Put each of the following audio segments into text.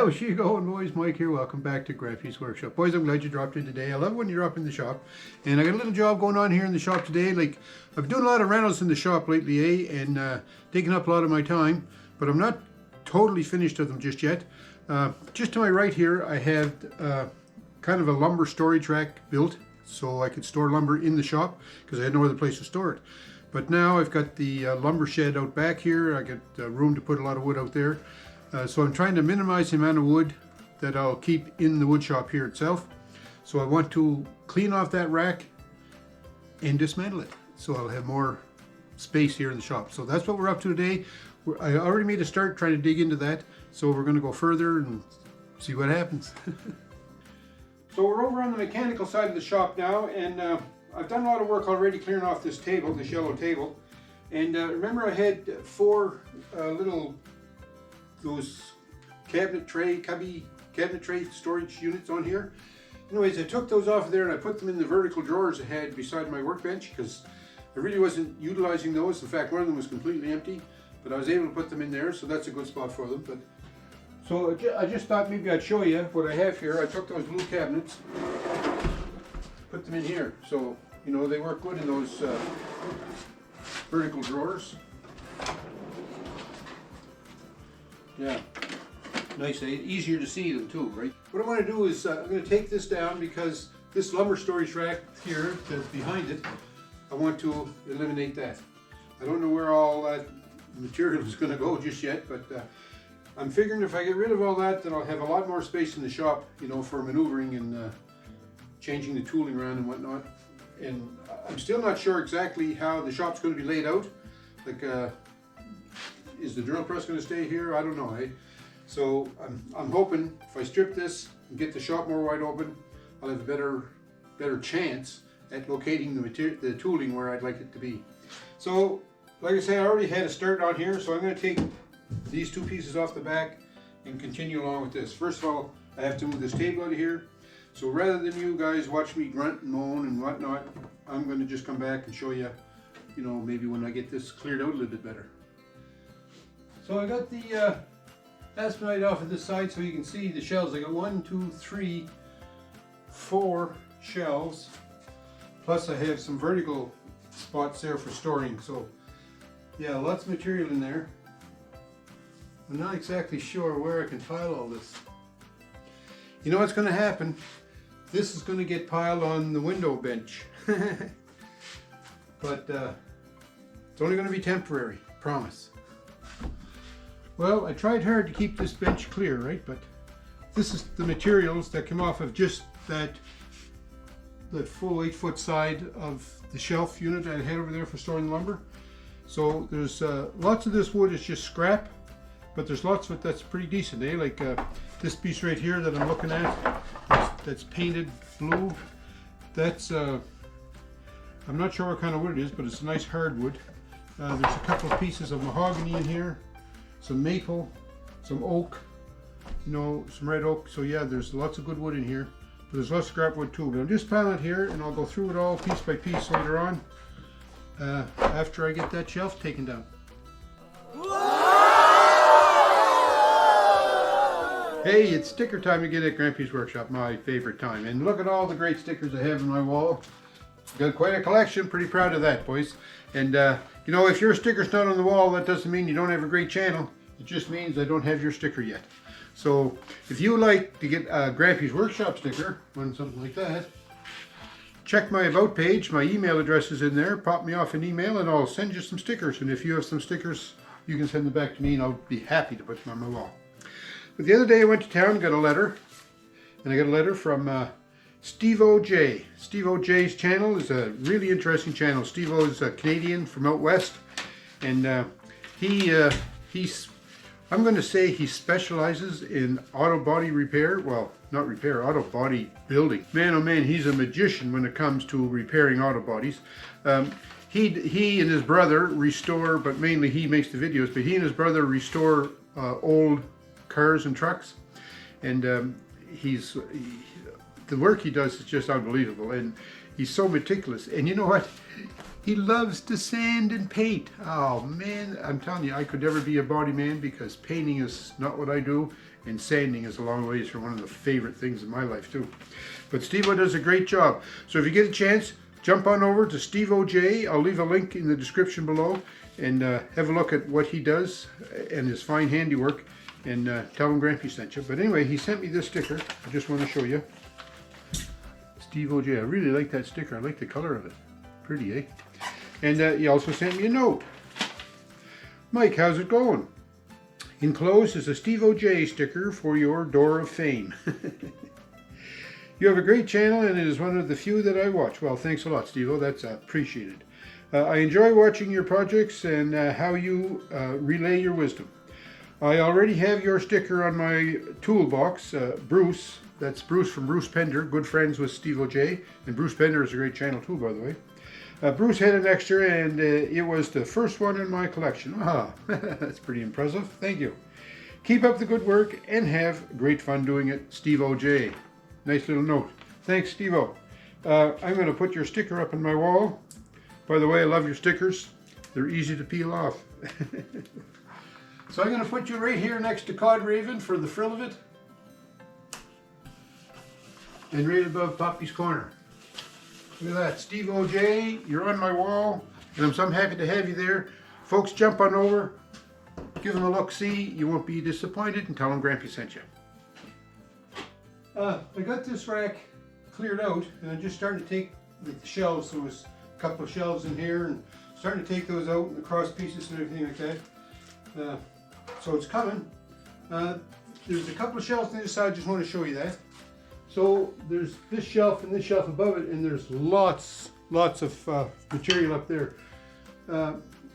How's she going, boys? Mike here. Welcome back to Grampie's Workshop. Boys, I'm glad you dropped in today. I love when you drop in the shop. And I got a little job going on here in the shop today. Like, I've been doing a lot of rentals in the shop lately, and taking up a lot of my time. But I'm not totally finished with them just yet. Just to my right here, I had kind of a lumber storage rack built so I could store lumber in the shop because I had no other place to store it. But now I've got the lumber shed out back here. I got room to put a lot of wood out there. So I'm trying to minimize the amount of wood that I'll keep in the wood shop here itself. So I want to clean off that rack and dismantle it. So I'll have more space here in the shop. So that's what we're up to today. I already made a start trying to dig into that. So we're going to go further and see what happens. So we're over on the mechanical side of the shop now, and I've done a lot of work already clearing off this table, this yellow table. And remember I had four little those cabinet tray storage units on here. Anyways, I took those off of there and I put them in the vertical drawers I had beside my workbench because I really wasn't utilizing those. In fact, one of them was completely empty, but I was able to put them in there, so that's a good spot for them. But so I just thought maybe I'd show you what I have here. I took those blue cabinets, put them in here, so you know they work good in those vertical drawers. Yeah, nice, easier to see them too, right? What I want to do is I'm going to take this down because this lumber storage rack here that's behind it, I want to eliminate that. I don't know where all that material is going to go just yet, but I'm figuring if I get rid of all that, then I'll have a lot more space in the shop, you know, for maneuvering and changing the tooling around and whatnot. And I'm still not sure exactly how the shop's going to be laid out. Like, is the drill press going to stay here? I don't know. Eh? So I'm hoping if I strip this and get the shop more wide open, I'll have a better chance at locating the tooling where I'd like it to be. So, like I say, I already had a start on here, so I'm going to take these two pieces off the back and continue along with this. First of all, I have to move this table out of here. So rather than you guys watch me grunt and moan and whatnot, I'm going to just come back and show you, you know, maybe when I get this cleared out a little bit better. So I got the aspenite off of this side so you can see the shelves. I got 1, 2, 3, 4 shelves. Plus I have some vertical spots there for storing. So yeah, lots of material in there. I'm not exactly sure where I can pile all this. You know what's going to happen? This is going to get piled on the window bench. But it's only going to be temporary, promise. Well, I tried hard to keep this bench clear, right? But this is the materials that come off of just that full 8-foot side of the shelf unit I had over there for storing lumber. So there's lots of this wood is just scrap, but there's lots of it that's pretty decent, eh? Like this piece right here that I'm looking at, that's painted blue. That's I'm not sure what kind of wood it is, but it's a nice hardwood. There's a couple of pieces of mahogany in here, some maple, some oak, you know, some red oak. So yeah, there's lots of good wood in here, but there's lots of scrap wood too. But I'm just piling it here, and I'll go through it all piece by piece later on, after I get that shelf taken down. Hey, it's sticker time again at Grampie's Workshop, my favorite time. And look at all the great stickers I have on my wall. Got quite a collection, pretty proud of that, boys. And you know, if your sticker's not on the wall, that doesn't mean you don't have a great channel. It just means I don't have your sticker yet. So if you like to get a Grampie's Workshop sticker, or something like that, check my about page. My email address is in there. Pop me off an email and I'll send you some stickers. And if you have some stickers, you can send them back to me and I'll be happy to put them on my wall. But the other day I went to town, got a letter, and I got a letter from Steve O.J. Steve O.J.'s channel is a really interesting channel. Steve O is a Canadian from out west, and he's, I'm going to say he specializes in auto body repair. Well, not repair, auto body building. Man, oh man, he's a magician when it comes to repairing auto bodies. He and his brother restore, but mainly he makes the videos, but he and his brother restore old cars and trucks, and the work he does is just unbelievable, and he's so meticulous. And you know what? He loves to sand and paint. Oh man, I'm telling you, I could never be a body man because painting is not what I do, And sanding is a long ways from one of the favorite things in my life too. But Steve-O does a great job. So if you get a chance, jump on over to Steve-O J. I'll leave a link in the description below, and have a look at what he does and his fine handiwork, and tell him Grampie sent you. But anyway, he sent me this sticker. I just want to show you. Steve-O J. I really like that sticker. I like the color of it. Pretty, eh? And he also sent me a note. Mike, how's it going? Enclosed is a Steve-O J sticker for your Door of Fame. You have a great channel, and it is one of the few that I watch. Well, thanks a lot, Steve-O. That's appreciated. I enjoy watching your projects and how you relay your wisdom. I already have your sticker on my toolbox. Bruce, that's Bruce from Bruce Pender, good friends with Steve-O J. And Bruce Pender is a great channel too, by the way. Bruce had an extra, and it was the first one in my collection. Ah, that's pretty impressive. Thank you. Keep up the good work and have great fun doing it, Steve-O J. Nice little note. Thanks, Steve-O. I'm going to put your sticker up on my wall. By the way, I love your stickers. They're easy to peel off. So I'm going to put you right here next to Cod Raven for the frill of it. And right above Poppy's corner. Look at that, Steve-O J, you're on my wall, and I'm so happy to have you there. Folks, jump on over, give them a look-see. You won't be disappointed, and tell them Grampie sent you. I got this rack cleared out, and I'm just starting to take the shelves. There was a couple of shelves in here, and starting to take those out, and the cross pieces and everything like that. So it's coming. There's a couple of shelves on the side. I just want to show you that. So there's this shelf and this shelf above it, and there's lots of material up there.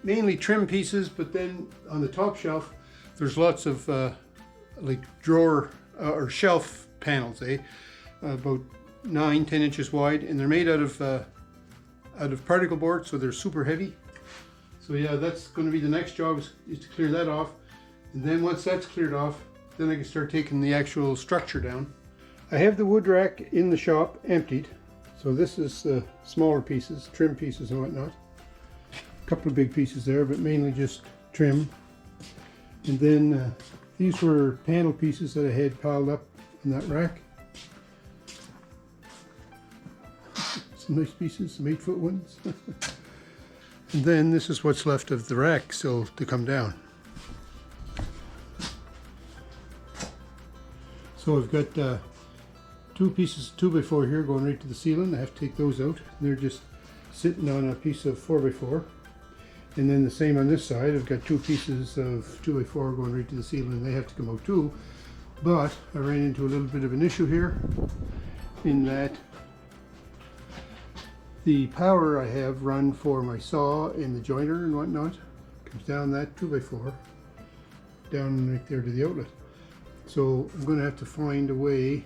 Mainly trim pieces, but then on the top shelf, there's lots of like drawer or shelf panels, about 9-10 inches wide, and they're made out of particle board, so they're super heavy. So yeah, that's going to be the next job is to clear that off, and then once that's cleared off, then I can start taking the actual structure down. I have the wood rack in the shop emptied, so this is smaller pieces, trim pieces and whatnot. A couple of big pieces there, but mainly just trim. And then these were panel pieces that I had piled up in that rack. Some nice pieces, some 8-foot ones. And then this is what's left of the rack still to come down. So I've got two pieces 2x4 here going right to the ceiling. I have to take those out. They're just sitting on a piece of 4x4. And then the same on this side. I've got two pieces of 2x4 going right to the ceiling, and they have to come out too. But I ran into a little bit of an issue here in that the power I have run for my saw and the joiner and whatnot comes down that 2x4 down right there to the outlet. So I'm going to have to find a way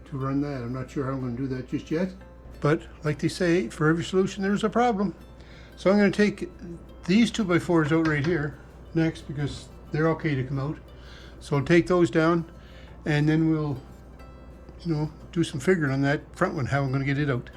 to run that. I'm not sure how I'm going to do that just yet, but like they say, for every solution there's a problem. So I'm going to take these 2x4s out right here next, because they're okay to come out. So I'll take those down, and then we'll, do some figuring on that front one, how I'm going to get it out.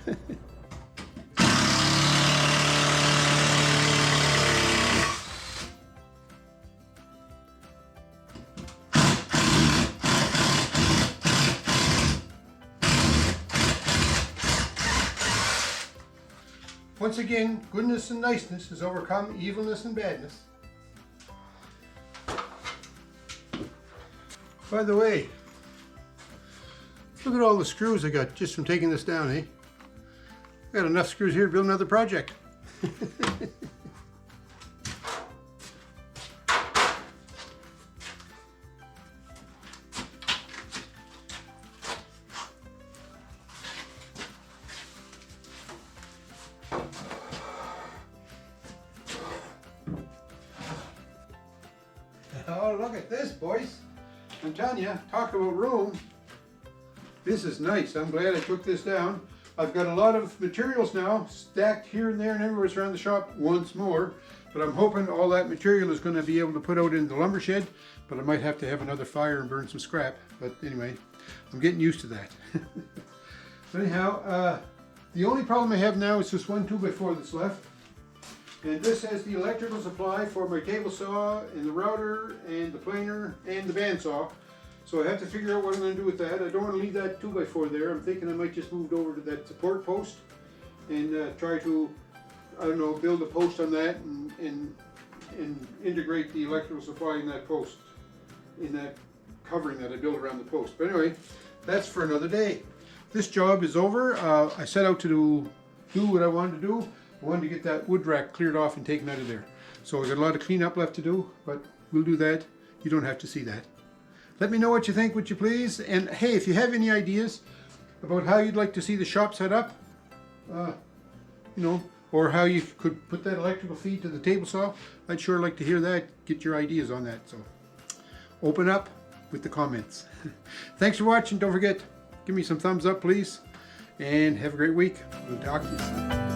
Once again, goodness and niceness has overcome evilness and badness. By the way, look at all the screws I got just from taking this down, eh? I got enough screws here to build another project. Oh, look at this, boys. I'm telling you, talk about room. This is nice. I'm glad I took this down. I've got a lot of materials now stacked here and there and everywhere around the shop once more. But I'm hoping all that material is going to be able to put out in the lumber shed. But I might have to have another fire and burn some scrap. But anyway, I'm getting used to that. But anyhow, the only problem I have now is this one 2x4 that's left. And this has the electrical supply for my table saw and the router and the planer and the bandsaw. So I have to figure out what I'm going to do with that. I don't want to leave that 2x4 there. I'm thinking I might just move it over to that support post and try to, I don't know, build a post on that and integrate the electrical supply in that post, in that covering that I built around the post. But anyway, that's for another day. This job is over. I set out to do what I wanted to do. I wanted to get that wood rack cleared off and taken out of there. So I got a lot of cleanup left to do, but we'll do that. You don't have to see that. Let me know what you think, would you please? And hey, if you have any ideas about how you'd like to see the shop set up, you know, or how you could put that electrical feed to the table saw, I'd sure like to hear that. Get your ideas on that. So open up with the comments. Thanks for watching. Don't forget, give me some thumbs up, please. And have a great week. We'll talk to you soon.